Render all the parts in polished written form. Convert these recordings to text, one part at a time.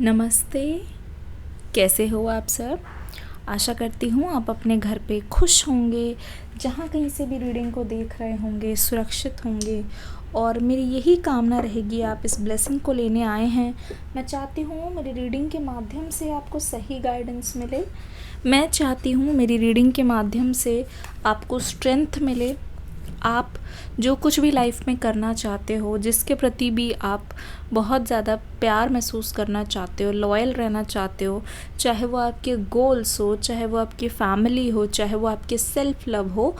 नमस्ते। कैसे हो आप सब? आशा करती हूँ आप अपने घर पे खुश होंगे, जहाँ कहीं से भी रीडिंग को देख रहे होंगे सुरक्षित होंगे। और मेरी यही कामना रहेगी, आप इस ब्लेसिंग को लेने आए हैं। मैं चाहती हूँ मेरी रीडिंग के माध्यम से आपको सही गाइडेंस मिले। मैं चाहती हूँ मेरी रीडिंग के माध्यम से आपको स्ट्रेंथ मिले। आप जो कुछ भी लाइफ में करना चाहते हो, जिसके प्रति भी आप बहुत ज़्यादा प्यार महसूस करना चाहते हो, लॉयल रहना चाहते हो, चाहे वो आपके गोल्स हो, चाहे वो आपकी फैमिली हो, चाहे वो आपके सेल्फ लव हो,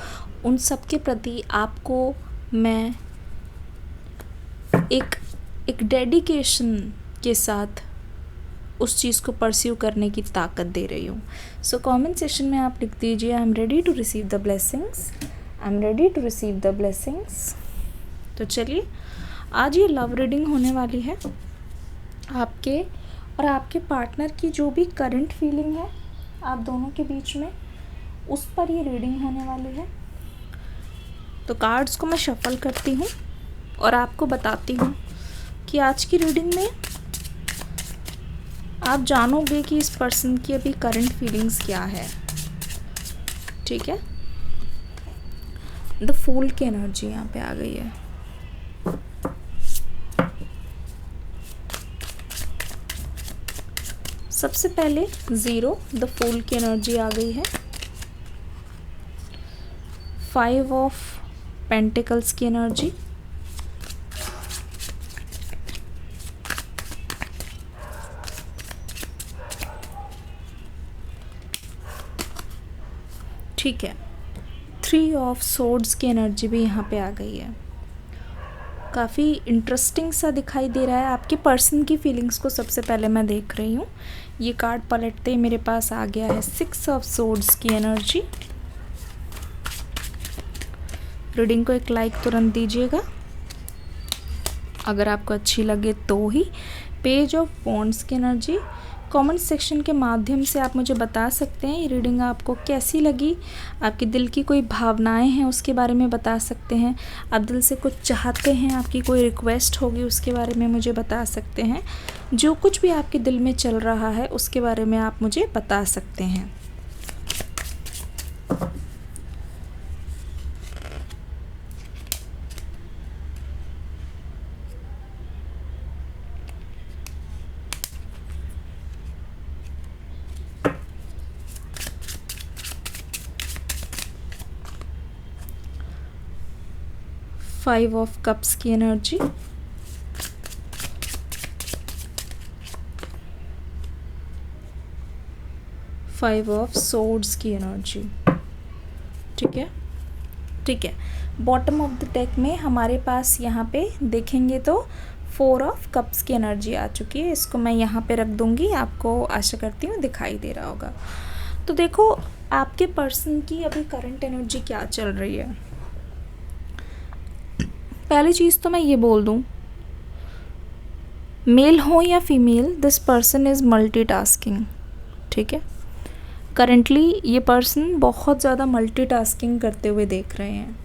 उन सब के प्रति आपको मैं एक डेडिकेशन के साथ उस चीज़ को परस्यू करने की ताकत दे रही हूँ। सो कमेंट सेक्शन में आप लिख दीजिए, I am ready to receive the blessings, I am ready to receive the blessings. तो चलिए, आज ये लव रीडिंग होने वाली है। आपके और आपके पार्टनर की जो भी करंट फीलिंग है आप दोनों के बीच में, उस पर ये रीडिंग होने वाली है। तो कार्ड्स को मैं शफल करती हूँ और आपको बताती हूँ कि आज की रीडिंग में आप जानोगे कि इस पर्सन की अभी करंट फीलिंग्स क्या है। ठीक है, द फूल की एनर्जी यहाँ पे आ गई है। सबसे पहले 0, द फूल की एनर्जी आ गई है। 5 ऑफ पेंटिकल्स की एनर्जी, ठीक है। 3 ऑफ सोर्ड्स की एनर्जी भी यहाँ पे आ गई है। काफ़ी इंटरेस्टिंग सा दिखाई दे रहा है। आपके पर्सन की फीलिंग्स को सबसे पहले मैं देख रही हूँ। ये कार्ड पलटते ही मेरे पास आ गया है 6 ऑफ सोर्ड्स की एनर्जी। रीडिंग को एक लाइक तुरंत दीजिएगा अगर आपको अच्छी लगे तो ही। पेज ऑफ वॉन्ड्स की एनर्जी। कमेंट सेक्शन के माध्यम से आप मुझे बता सकते हैं ये रीडिंग आपको कैसी लगी। आपके दिल की कोई भावनाएं हैं उसके बारे में बता सकते हैं। आप दिल से कुछ चाहते हैं, आपकी कोई रिक्वेस्ट होगी उसके बारे में मुझे बता सकते हैं। जो कुछ भी आपके दिल में चल रहा है उसके बारे में आप मुझे बता सकते हैं। फाइव ऑफ कप्स की एनर्जी, फाइव ऑफ सोर्ड्स की एनर्जी। ठीक है, ठीक है। बॉटम ऑफ द डेक में हमारे पास यहाँ पे देखेंगे तो 4 ऑफ कप्स की एनर्जी आ चुकी है। इसको मैं यहाँ पे रख दूँगी, आपको आशा करती हूँ दिखाई दे रहा होगा। तो देखो आपके पर्सन की अभी करंट एनर्जी क्या चल रही है। पहली चीज़ तो मैं ये बोल दूँ, मेल हो या female, this person is multitasking. ठीक है, करंटली ये पर्सन बहुत ज़्यादा मल्टीटास्किंग करते हुए देख रहे हैं।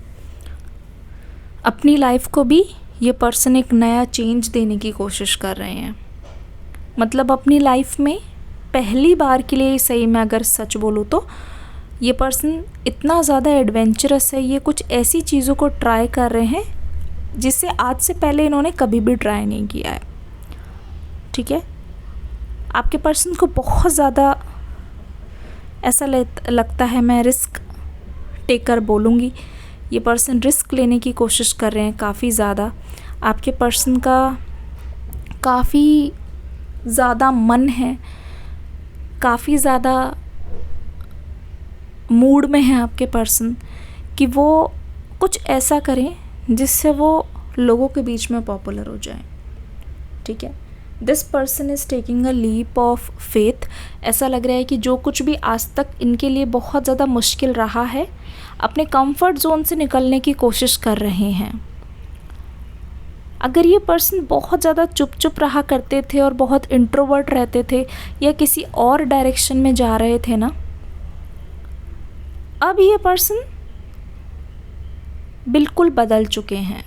अपनी लाइफ को भी ये पर्सन एक नया चेंज देने की कोशिश कर रहे हैं। मतलब अपनी लाइफ में पहली बार के लिए, सही में अगर सच बोलूँ तो ये पर्सन इतना ज़्यादा एडवेंचरस है। ये कुछ ऐसी चीज़ों को ट्राई कर रहे हैं जिसे आज से पहले इन्होंने कभी भी ट्राई नहीं किया है। ठीक है, आपके पर्सन को बहुत ज़्यादा ऐसा लगता है, मैं रिस्क टेकर बोलूँगी। ये पर्सन रिस्क लेने की कोशिश कर रहे हैं काफ़ी ज़्यादा। आपके पर्सन का काफ़ी ज़्यादा मन है, काफ़ी ज़्यादा मूड में है आपके पर्सन कि वो कुछ ऐसा करें जिससे वो लोगों के बीच में पॉपुलर हो जाए। ठीक है, this person is taking a leap of faith. ऐसा लग रहा है कि जो कुछ भी आज तक इनके लिए बहुत ज़्यादा मुश्किल रहा है, अपने कंफर्ट जोन से निकलने की कोशिश कर रहे हैं। अगर ये पर्सन बहुत ज़्यादा चुप चुप रहा करते थे और बहुत इंट्रोवर्ट रहते थे या किसी और डायरेक्शन में जा रहे थे ना, अब ये पर्सन बिल्कुल बदल चुके हैं।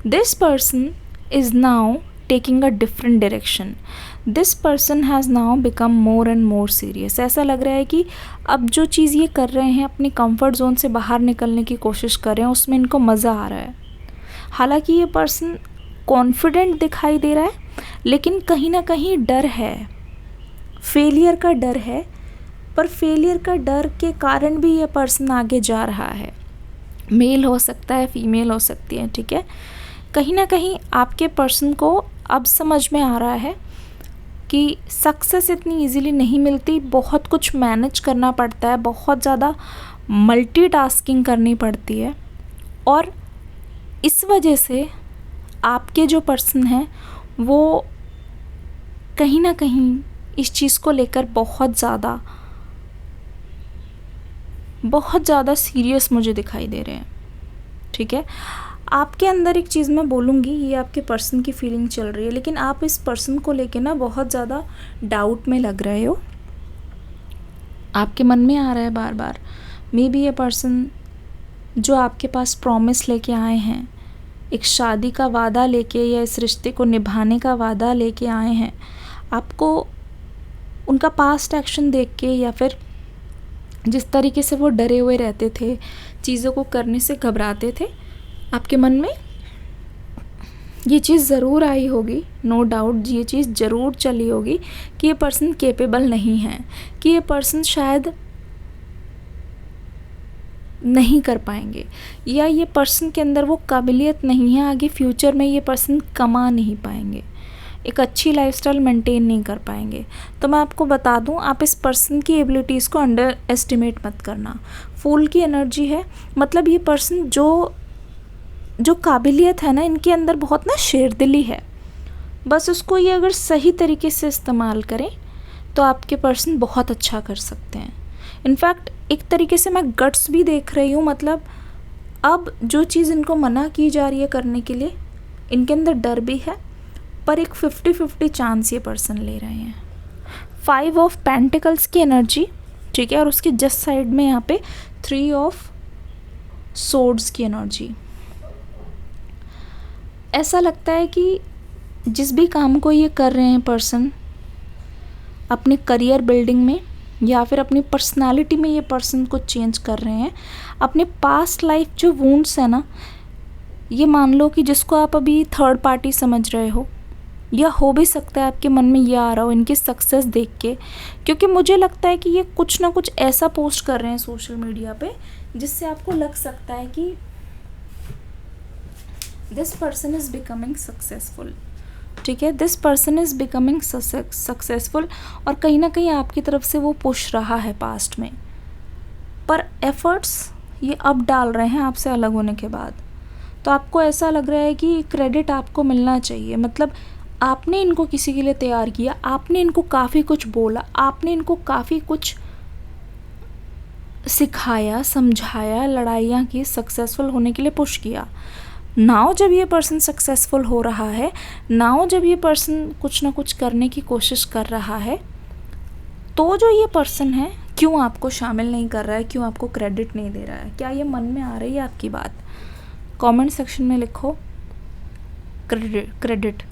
This person is now taking a different direction. This person has now become more and more serious. ऐसा लग रहा है कि अब जो चीज़ ये कर रहे हैं, अपनी कंफर्ट जोन से बाहर निकलने की कोशिश कर रहे हैं, उसमें इनको मज़ा आ रहा है. हालांकि ये पर्सन कॉन्फिडेंट दिखाई दे रहा है, लेकिन कहीं ना कहीं डर है, फेलियर का डर है. पर फेलियर का डर के कारण भी ये पर्सन आगे जा रहा है. मेल हो सकता है, फीमेल हो सकती है, ठीक है. कहीं ना कहीं आपके पर्सन को अब समझ में आ रहा है कि सक्सेस इतनी इजीली नहीं मिलती, बहुत कुछ मैनेज करना पड़ता है, बहुत ज़्यादा मल्टीटास्किंग करनी पड़ती है. और इस वजह से आपके जो पर्सन हैं वो कहीं ना कहीं इस चीज़ को लेकर बहुत ज़्यादा सीरियस मुझे दिखाई दे रहे हैं, ठीक है. आपके अंदर एक चीज़ मैं बोलूँगी, ये आपके पर्सन की फीलिंग चल रही है, लेकिन आप इस पर्सन को लेके ना बहुत ज़्यादा डाउट में लग रहे हो. आपके मन में आ रहा है बार बार, मे बी ये पर्सन जो आपके पास प्रॉमिस लेके आए हैं, एक शादी का वादा लेके या इस रिश्ते को निभाने का वादा लेके आए हैं, आपको उनका पास्ट एक्शन देख के या फिर जिस तरीके से वो डरे हुए रहते थे, चीज़ों को करने से घबराते थे, आपके मन में ये चीज़ ज़रूर आई होगी, नो डाउट ये चीज़ ज़रूर चली होगी कि ये पर्सन केपेबल नहीं है, कि ये पर्सन शायद नहीं कर पाएंगे, या ये पर्सन के अंदर वो काबिलियत नहीं है, आगे फ्यूचर में ये पर्सन कमा नहीं पाएंगे, एक अच्छी लाइफस्टाइल मेंटेन नहीं कर पाएंगे. तो मैं आपको बता दूं, आप इस पर्सन की एबिलिटीज़ को अंडर एस्टिमेट मत करना. फूल की एनर्जी है, मतलब ये पर्सन जो काबिलियत है ना इनके अंदर बहुत ना शेरदिली है, बस उसको ये अगर सही तरीके से इस्तेमाल करें तो आपके पर्सन बहुत अच्छा कर सकते हैं. इनफैक्ट एक तरीके से मैं गट्स भी देख रही हूँ, मतलब अब जो चीज़ इनको मना की जा रही है करने के लिए, इनके अंदर डर भी है, पर एक 50-50 चांस ये पर्सन ले रहे हैं. 5 ऑफ पेंटिकल्स की एनर्जी, ठीक है, और उसके जस्ट साइड में यहाँ पे 3 ऑफ सोर्ड्स की एनर्जी. ऐसा लगता है कि जिस भी काम को ये कर रहे हैं पर्सन, अपने करियर बिल्डिंग में या फिर अपनी पर्सनालिटी में ये पर्सन को चेंज कर रहे हैं. अपने पास्ट लाइफ जो वुंड्स है ना, ये मान लो कि जिसको आप अभी थर्ड पार्टी समझ रहे हो, या हो भी सकता है आपके मन में ये आ रहा हो इनकी सक्सेस देख के, क्योंकि मुझे लगता है कि ये कुछ ना कुछ ऐसा पोस्ट कर रहे हैं सोशल मीडिया पे जिससे आपको लग सकता है कि this person is becoming successful, ठीक है, this person is becoming successful. और कहीं ना कहीं आपकी तरफ से वो पुश रहा है पास्ट में, पर एफर्ट्स ये अब डाल रहे हैं आपसे अलग होने के बाद. तो आपको ऐसा लग रहा है कि क्रेडिट आपको मिलना चाहिए, मतलब आपने इनको किसी के लिए तैयार किया, आपने इनको काफ़ी कुछ बोला, आपने इनको काफ़ी कुछ सिखाया, समझाया, लड़ाइयाँ की, सक्सेसफुल होने के लिए पुश किया. नाउ जब ये पर्सन सक्सेसफुल हो रहा है, नाउ जब ये पर्सन कुछ ना कुछ करने की कोशिश कर रहा है, तो जो ये पर्सन है क्यों आपको शामिल नहीं कर रहा है, क्यों आपको क्रेडिट नहीं दे रहा है? क्या ये मन में आ रही है आपकी बात? कमेंट सेक्शन में लिखो क्रेडिट,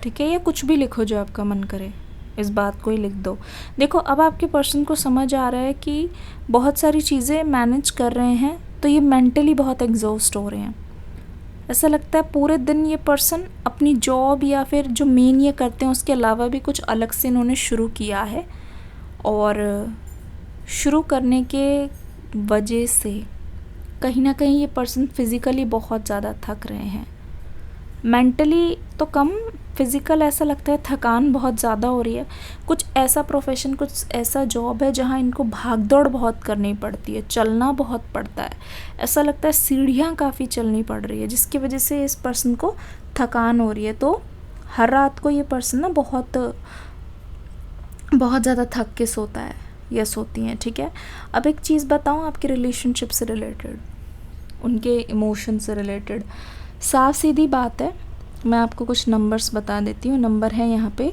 ठीक है, या कुछ भी लिखो जो आपका मन करे, इस बात को ही लिख दो. देखो, अब आपके पर्सन को समझ आ रहा है कि बहुत सारी चीज़ें मैनेज कर रहे हैं, तो ये मेंटली बहुत एग्जॉस्ट हो रहे हैं. ऐसा लगता है पूरे दिन ये पर्सन अपनी जॉब या फिर जो मेन ये करते हैं उसके अलावा भी कुछ अलग से इन्होंने शुरू किया है, और शुरू करने के वजह से कहीं ना कहीं ये पर्सन फिज़िकली बहुत ज़्यादा थक रहे हैं. मेंटली तो कम, फिज़िकल ऐसा लगता है थकान बहुत ज़्यादा हो रही है. कुछ ऐसा प्रोफेशन, कुछ ऐसा जॉब है जहाँ इनको भाग दौड़ बहुत करनी पड़ती है, चलना बहुत पड़ता है. ऐसा लगता है सीढ़ियाँ काफ़ी चलनी पड़ रही है, जिसकी वजह से इस पर्सन को थकान हो रही है. तो हर रात को ये पर्सन ना बहुत ज़्यादा थक के सोता है या सोती हैं, ठीक है. अब एक चीज़ बताऊँ आपके रिलेशनशिप से रिलेटेड, उनके इमोशन से रिलेटेड, साफ सीधी बात है. मैं आपको कुछ नंबर्स बता देती हूँ. नंबर है यहाँ पे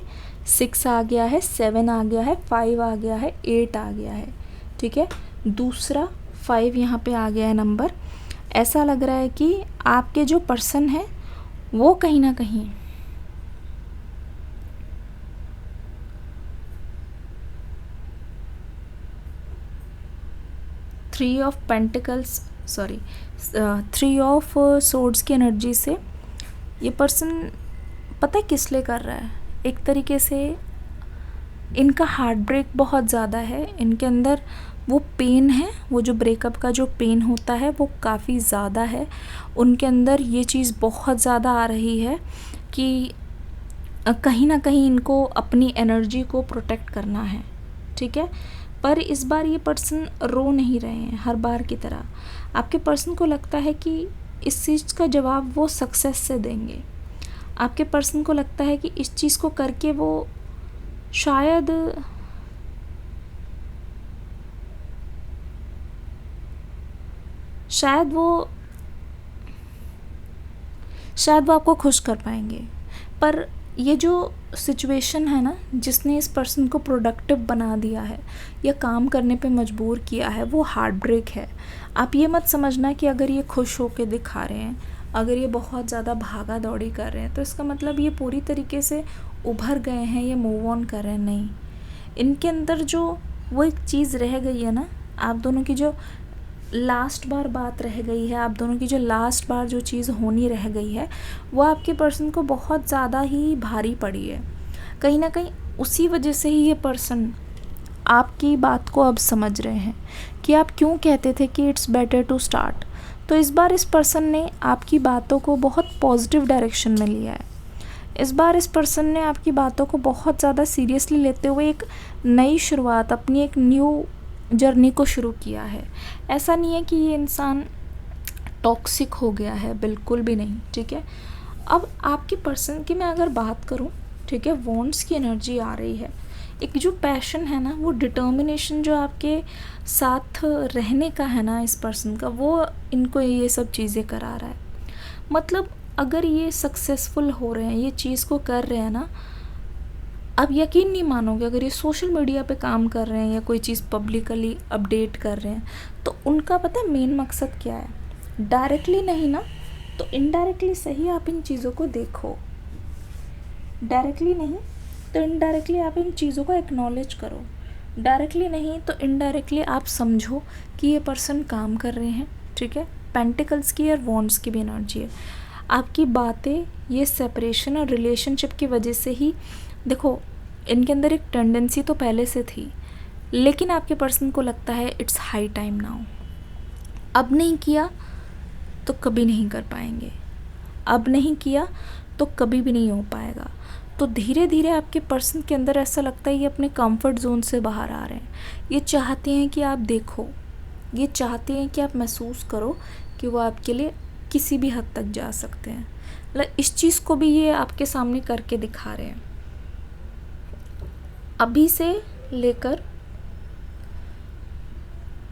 6 आ गया है, 7 आ गया है, 5 आ गया है, 8 आ गया है, ठीक है. दूसरा 5 यहाँ पे आ गया है नंबर. ऐसा लग रहा है कि आपके जो पर्सन है वो कहीं ना कहीं three of pentacles, sorry, three of swords की एनर्जी से ये पर्सन पता है किस लिए कर रहा है, एक तरीके से इनका हार्ट ब्रेक बहुत ज़्यादा है, इनके अंदर वो पेन है, वो जो ब्रेकअप का जो पेन होता है वो काफ़ी ज़्यादा है, उनके अंदर ये चीज़ बहुत ज़्यादा आ रही है कि कहीं ना कहीं इनको अपनी एनर्जी को प्रोटेक्ट करना है, ठीक है। पर इस बार ये पर्सन रो नहीं रहे हैं हर बार की तरह, आपके पर्सन को लगता है कि इस चीज़ का जवाब वो सक्सेस से देंगे, आपके पर्सन को लगता है कि इस चीज़ को करके वो शायद वो आपको खुश कर पाएंगे। पर ये जो सिचुएशन है ना जिसने इस पर्सन को प्रोडक्टिव बना दिया है या काम करने पे मजबूर किया है, वो हार्ट ब्रेक है। आप ये मत समझना कि अगर ये खुश होके दिखा रहे हैं, अगर ये बहुत ज़्यादा भागा दौड़ी कर रहे हैं तो इसका मतलब ये पूरी तरीके से उभर गए हैं या मूव ऑन कर रहे हैं, नहीं। इनके अंदर जो वो एक चीज़ रह गई है ना, आप दोनों की जो लास्ट बार बात रह गई है, आप दोनों की जो लास्ट बार जो चीज़ होनी रह गई है, वो आपके पर्सन को बहुत ज़्यादा ही भारी पड़ी है। कहीं ना कहीं उसी वजह से ही ये पर्सन आपकी बात को अब समझ रहे हैं कि आप क्यों कहते थे कि इट्स बेटर टू स्टार्ट। तो इस बार इस पर्सन ने आपकी बातों को बहुत पॉजिटिव डायरेक्शन में लिया है। इस बार इस पर्सन ने आपकी बातों को बहुत ज़्यादा सीरियसली लेते हुए एक नई शुरुआत, अपनी एक न्यू जर्नी को शुरू किया है। ऐसा नहीं है कि ये इंसान टॉक्सिक हो गया है, बिल्कुल भी नहीं, ठीक है। अब आपकी पर्सन की मैं अगर बात करूं, ठीक है, वॉन्ड्स की एनर्जी आ रही है, एक जो पैशन है ना, वो डिटर्मिनेशन जो आपके साथ रहने का है ना इस पर्सन का, वो इनको ये सब चीज़ें करा रहा है। मतलब अगर ये सक्सेसफुल हो रहे हैं, ये चीज़ को कर रहे हैं ना, आप यकीन नहीं मानोगे, अगर ये सोशल मीडिया पे काम कर रहे हैं या कोई चीज़ पब्लिकली अपडेट कर रहे हैं, तो उनका पता है मेन मकसद क्या है। डायरेक्टली नहीं ना तो इनडायरेक्टली सही आप इन चीज़ों को देखो, डायरेक्टली नहीं तो इनडायरेक्टली आप इन चीज़ों को एक्नॉलेज करो, डायरेक्टली नहीं तो इनडायरेक्टली आप समझो कि ये पर्सन काम कर रहे हैं, ठीक है। पेंटिकल्स की और वॉन्ड्स की भी एनर्जी है। आपकी बातें ये सेपरेशन और रिलेशनशिप की वजह से ही, देखो इनके अंदर एक टेंडेंसी तो पहले से थी, लेकिन आपके पर्सन को लगता है इट्स हाई टाइम नाउ। अब नहीं किया तो कभी नहीं कर पाएंगे, अब नहीं किया तो कभी भी नहीं हो पाएगा। तो धीरे धीरे आपके पर्सन के अंदर ऐसा लगता है ये अपने कंफर्ट जोन से बाहर आ रहे हैं। ये चाहते हैं कि आप देखो, ये चाहते हैं कि आप महसूस करो कि वो आपके लिए किसी भी हद तक जा सकते हैं। मतलब इस चीज़ को भी ये आपके सामने करके दिखा रहे हैं। अभी से लेकर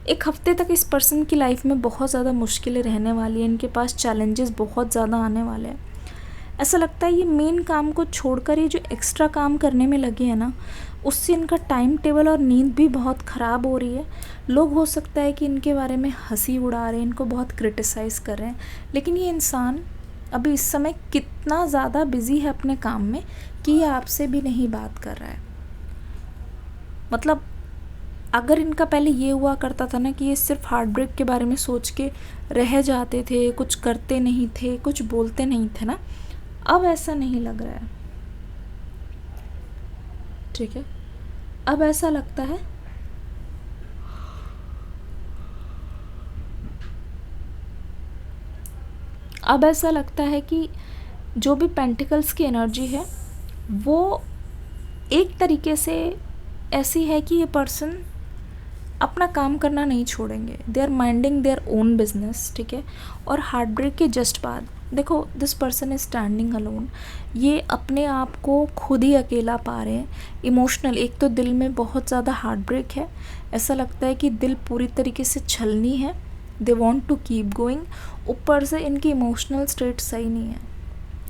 एक हफ्ते तक इस पर्सन की लाइफ में बहुत ज़्यादा मुश्किलें रहने वाली हैं, इनके पास चैलेंजेस बहुत ज़्यादा आने वाले हैं। ऐसा लगता है ये मेन काम को छोड़कर ये जो एक्स्ट्रा काम करने में लगे हैं ना, उससे इनका टाइम टेबल और नींद भी बहुत ख़राब हो रही है। लोग हो सकता है कि इनके बारे में हंसी उड़ा रहे हैं, इनको बहुत क्रिटिसाइज़ कर रहे हैं, लेकिन ये इंसान अभी इस समय कितना ज़्यादा बिज़ी है अपने काम में कि ये आपसे भी नहीं बात कर रहा है। मतलब अगर इनका पहले ये हुआ करता था ना कि ये सिर्फ हार्ट ब्रेक के बारे में सोच के रह जाते थे, कुछ करते नहीं थे, कुछ बोलते नहीं थे ना, अब ऐसा नहीं लग रहा है, ठीक है। अब ऐसा लगता है कि जो भी पेंटिकल्स की एनर्जी है वो एक तरीके से ऐसी है कि ये पर्सन अपना काम करना नहीं छोड़ेंगे, they are minding their own business, ठीक है। और हार्ट ब्रेक के जस्ट बाद देखो this person is standing alone, ये अपने आप को खुद ही अकेला पा रहे हैं। इमोशनल, एक तो दिल में बहुत ज़्यादा हार्ट ब्रेक है, ऐसा लगता है कि दिल पूरी तरीके से छलनी है, they want to keep going. ऊपर से इनकी इमोशनल स्टेट सही नहीं है,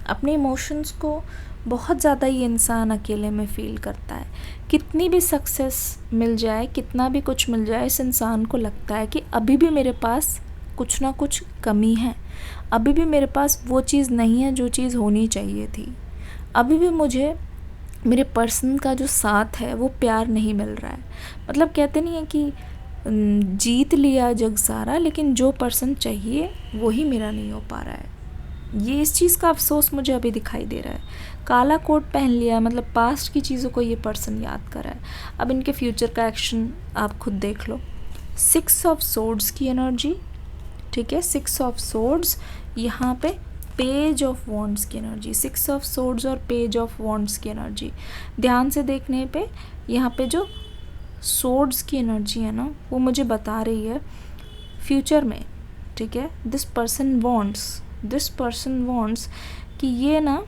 अपने इमोशंस को बहुत ज़्यादा ये इंसान अकेले में फ़ील करता है। कितनी भी सक्सेस मिल जाए, कितना भी कुछ मिल जाए, इस इंसान को लगता है कि अभी भी मेरे पास कुछ ना कुछ कमी है, अभी भी मेरे पास वो चीज़ नहीं है जो चीज़ होनी चाहिए थी, अभी भी मुझे मेरे पर्सन का जो साथ है वो प्यार नहीं मिल रहा है। मतलब कहते नहीं है कि जीत लिया जग सारा, लेकिन जो पर्सन चाहिए वो ही मेरा नहीं हो पा रहा है। ये इस चीज़ का अफसोस मुझे अभी दिखाई दे रहा है। काला कोट पहन लिया, मतलब पास्ट की चीज़ों को ये पर्सन याद कर रहा है। अब इनके फ्यूचर का एक्शन आप खुद देख लो। 6 ऑफ सोर्ड्स की एनर्जी, ठीक है, 6 ऑफ सोर्ड्स, यहाँ पे पेज ऑफ वॉन्ड्स की एनर्जी, 6 ऑफ सोर्ड्स और पेज ऑफ वॉन्ड्स की एनर्जी। ध्यान से देखने पे यहाँ पे जो सोर्ड्स की एनर्जी है ना, वो मुझे बता रही है फ्यूचर में, ठीक है, दिस पर्सन वॉन्ट्स कि ये ना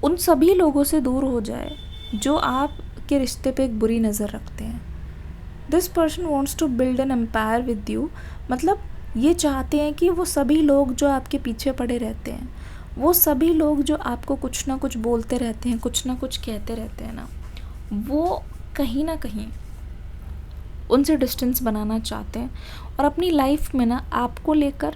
उन सभी लोगों से दूर हो जाए जो आपके रिश्ते पे एक बुरी नज़र रखते हैं। This person wants to build an empire with you, मतलब ये चाहते हैं कि वो सभी लोग जो आपके पीछे पड़े रहते हैं, वो सभी लोग जो आपको कुछ ना कुछ बोलते रहते हैं, कुछ ना कुछ कहते रहते हैं ना, वो कहीं ना कहीं उनसे डिस्टेंस बनाना चाहते हैं और अपनी लाइफ में ना आपको लेकर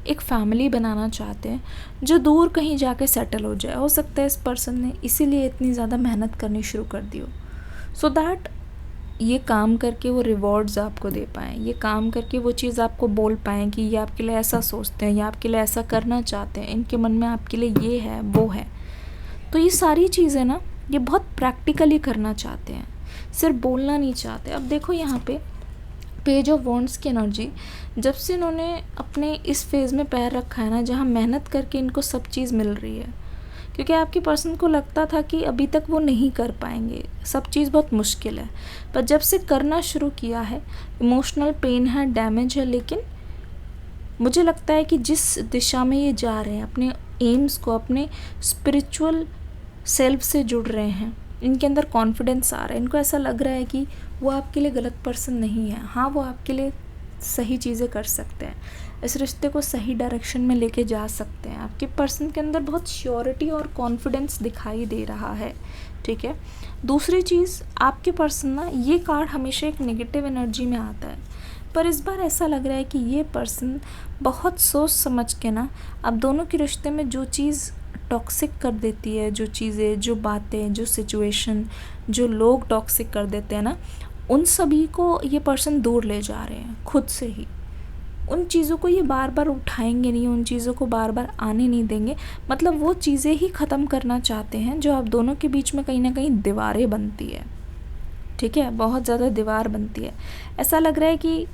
एक फैमिली बनाना चाहते हैं जो दूर कहीं जाके सेटल हो जाए। हो सकता है इस पर्सन ने इसीलिए इतनी ज़्यादा मेहनत करनी शुरू कर दी हो, सो दैट ये काम करके वो रिवॉर्ड्स आपको दे पाएँ, ये काम करके वो चीज़ आपको बोल पाएँ कि ये आपके लिए ऐसा सोचते हैं या आपके लिए ऐसा करना चाहते हैं, इनके मन में आपके लिए ये है वो है। तो ये सारी चीज़ें ना ये बहुत प्रैक्टिकली करना चाहते हैं, सिर्फ बोलना नहीं चाहते। अब देखो यहाँ पे पेज ऑफ वॉन्ड्स की एनर्जी, जब से इन्होंने अपने इस फेज़ में पैर रखा है ना, जहाँ मेहनत करके इनको सब चीज़ मिल रही है, क्योंकि आपके पर्सन को लगता था कि अभी तक वो नहीं कर पाएंगे, सब चीज़ बहुत मुश्किल है, पर जब से करना शुरू किया है, इमोशनल पेन है, डैमेज है, लेकिन मुझे लगता है कि जिस दिशा में ये जा रहे हैं, अपने एम्स को, अपने स्पिरिचुअल सेल्फ से जुड़ रहे हैं, इनके अंदर कॉन्फिडेंस आ रहा है, इनको ऐसा लग रहा है कि वो आपके लिए गलत पर्सन नहीं है। हाँ, वो आपके लिए सही चीज़ें कर सकते हैं, इस रिश्ते को सही डायरेक्शन में लेके जा सकते हैं। आपके पर्सन के अंदर बहुत श्योरिटी और कॉन्फिडेंस दिखाई दे रहा है, ठीक है। दूसरी चीज़, आपके पर्सन ना, ये कार्ड हमेशा एक नेगेटिव एनर्जी में आता है, पर इस बार ऐसा लग रहा है कि ये पर्सन बहुत सोच समझ के ना आप दोनों के रिश्ते में जो चीज़ टॉक्सिक कर देती है, जो चीज़ें, जो बातें, जो सिचुएशन, जो लोग टॉक्सिक कर देते हैं ना, उन सभी को ये पर्सन दूर ले जा रहे हैं खुद से ही। उन चीज़ों को ये बार बार उठाएंगे नहीं, उन चीज़ों को बार बार आने नहीं देंगे, मतलब वो चीज़ें ही ख़त्म करना चाहते हैं जो आप दोनों के बीच में कहीं ना कहीं दीवारें बनती है, ठीक है, बहुत ज़्यादा दीवार बनती है। ऐसा लग रहा है कि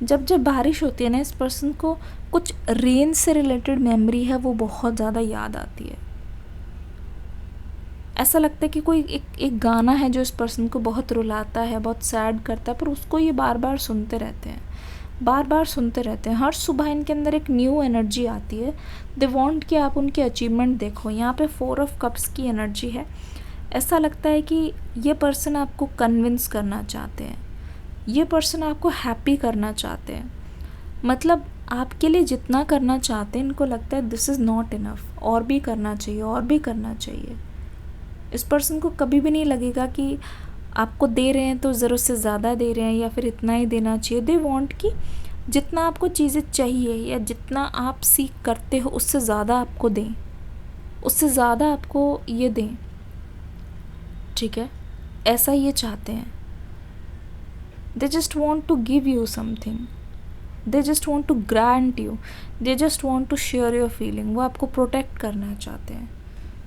जब जब बारिश होती है ना, इस पर्सन को कुछ रेन से रिलेटेड मेमोरी है वो बहुत ज़्यादा याद आती है। ऐसा लगता है कि कोई एक गाना है जो इस पर्सन को बहुत रुलाता है, बहुत सैड करता है, पर उसको ये बार बार सुनते रहते हैं, बार बार सुनते रहते हैं। हर सुबह इनके अंदर एक न्यू एनर्जी आती है। दे वांट कि आप उनके अचीवमेंट देखो। यहाँ पे 4 ऑफ कप्स की एनर्जी है। ऐसा लगता है कि ये पर्सन आपको कन्विंस करना चाहते हैं, ये पर्सन आपको हैप्पी करना चाहते हैं, मतलब आपके लिए जितना करना चाहते हैं इनको लगता है दिस इज़ नॉट इनफ, और भी करना चाहिए, और भी करना चाहिए। इस पर्सन को कभी भी नहीं लगेगा कि आपको दे रहे हैं तो ज़रूरत से ज़्यादा दे रहे हैं या फिर इतना ही देना चाहिए। दे वांट कि जितना आपको चीज़ें चाहिए या जितना आप सीख करते हो उससे ज़्यादा आपको दें, उससे ज़्यादा आपको ये दें, ठीक है, ऐसा ये चाहते हैं। They just want to give you something, they just want to grant you, they just want to share your feeling. वो आपको प्रोटेक्ट करना चाहते हैं,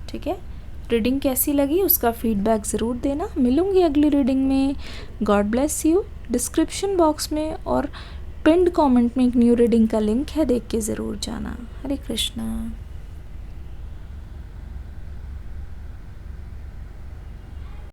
ठीक है। रीडिंग कैसी लगी उसका फीडबैक ज़रूर देना। मिलूंगी अगली रीडिंग में। God bless you. Description box में और पिन्ड कमेंट में एक न्यू रीडिंग का लिंक है, देख के ज़रूर जाना। हरे कृष्णा।